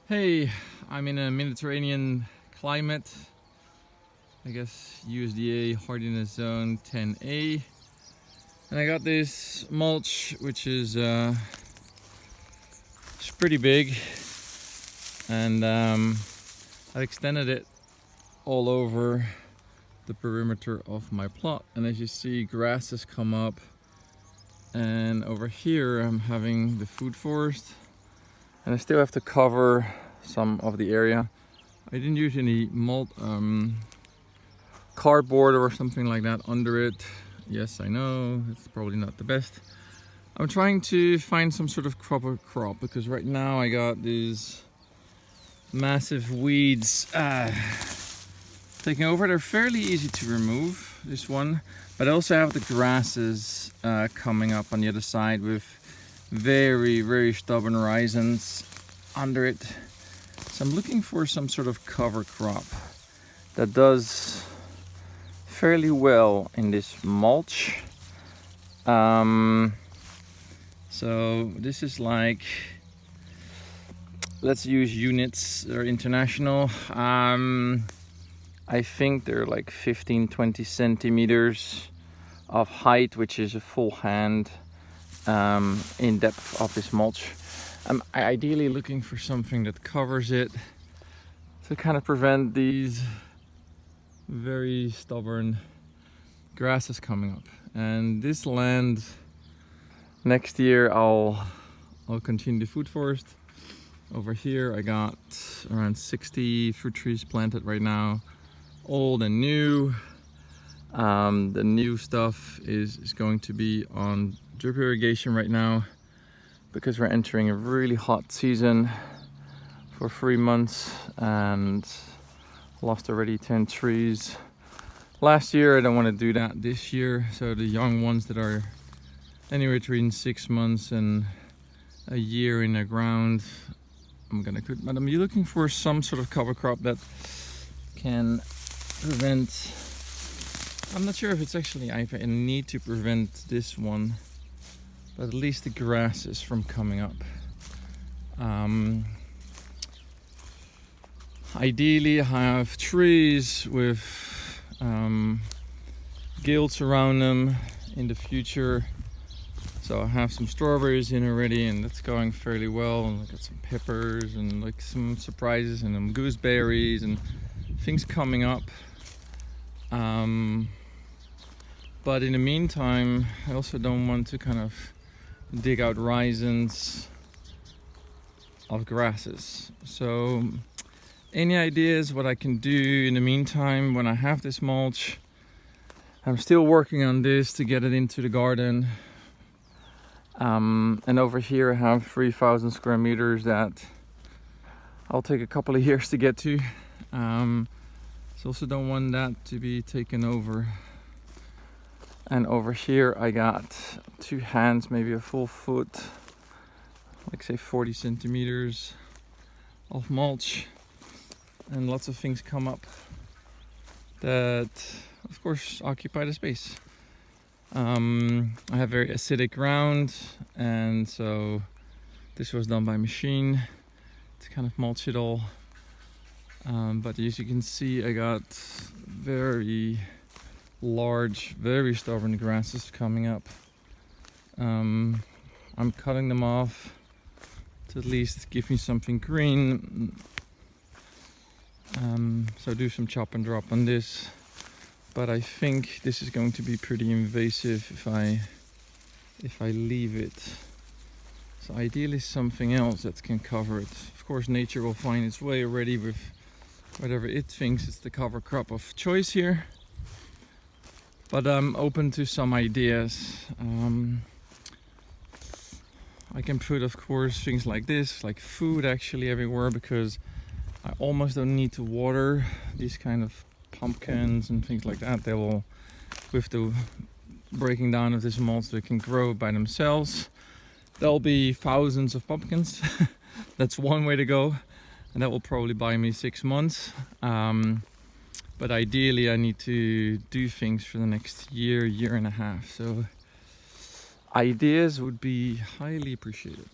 Hey, I'm in a Mediterranean climate. I guess USDA hardiness zone 10A. And I got this mulch, which is it's pretty big. And I've extended it all over the perimeter of my plot. And as you see, grasses come up. And over here, I'm having the food forest. And I still have to cover some of the area. I didn't use any cardboard or something like that under it. Yes, I know, it's probably not the best. I'm trying to find some sort of crop because right now I got these massive weeds taking over. They're fairly easy to remove, this one. But I also have the grasses coming up on the other side with very stubborn rhizomes under it. So I'm looking for some sort of cover crop that does fairly well in this mulch. So this is like, let's use units, they're international. I think they're like 15-20 centimeters of height, which is a full hand in depth of this mulch. I'm ideally looking for something that covers it to kind of prevent these very stubborn grasses coming up. And this land, next year I'll continue the food forest. Over here I got around 60 fruit trees planted right now, old and new. The new stuff is going to be on drip irrigation right now because we're entering a really hot season for 3 months and lost already 10 trees last year. I don't want to do that this year, so the young ones that are anywhere between 6 months and a year in the ground, I'm gonna quit. But I'm looking for some sort of cover crop that can prevent, I'm not sure if it's actually, I need to prevent this one, but at least the grasses from coming up. Ideally I have trees with gilts around them in the future. So I have some strawberries in already and that's going fairly well. And I got some peppers and like some surprises and some gooseberries and things coming up. But in the meantime, I also don't want to kind of dig out rhizomes of grasses. So any ideas what I can do in the meantime when I have this mulch? I'm still working on this to get it into the garden. And over here I have 3,000 square meters that I'll take a couple of years to get to. So also don't want that to be taken over. And over here I got 2 hands, maybe a full foot, like say 40 centimeters of mulch, and lots of things come up that of course occupy the space. I have very acidic ground, and so this was done by machine to kind of mulch it all. But as you can see, I got very large, very stubborn grasses coming up. I'm cutting them off to at least give me something green. So do some chop and drop on this, but I think this is going to be pretty invasive if I leave it. So ideally something else that can cover it. Of course nature will find its way already with whatever it thinks is the cover crop of choice here. But I'm open to some ideas. I can put, of course, things like this, like food actually everywhere, because I almost don't need to water these kind of pumpkins and things like that. They will, with the breaking down of this mulch, they can grow by themselves. There'll be thousands of pumpkins. That's one way to go, and that will probably buy me 6 months. But ideally I need to do things for the next year and a half. So ideas would be highly appreciated.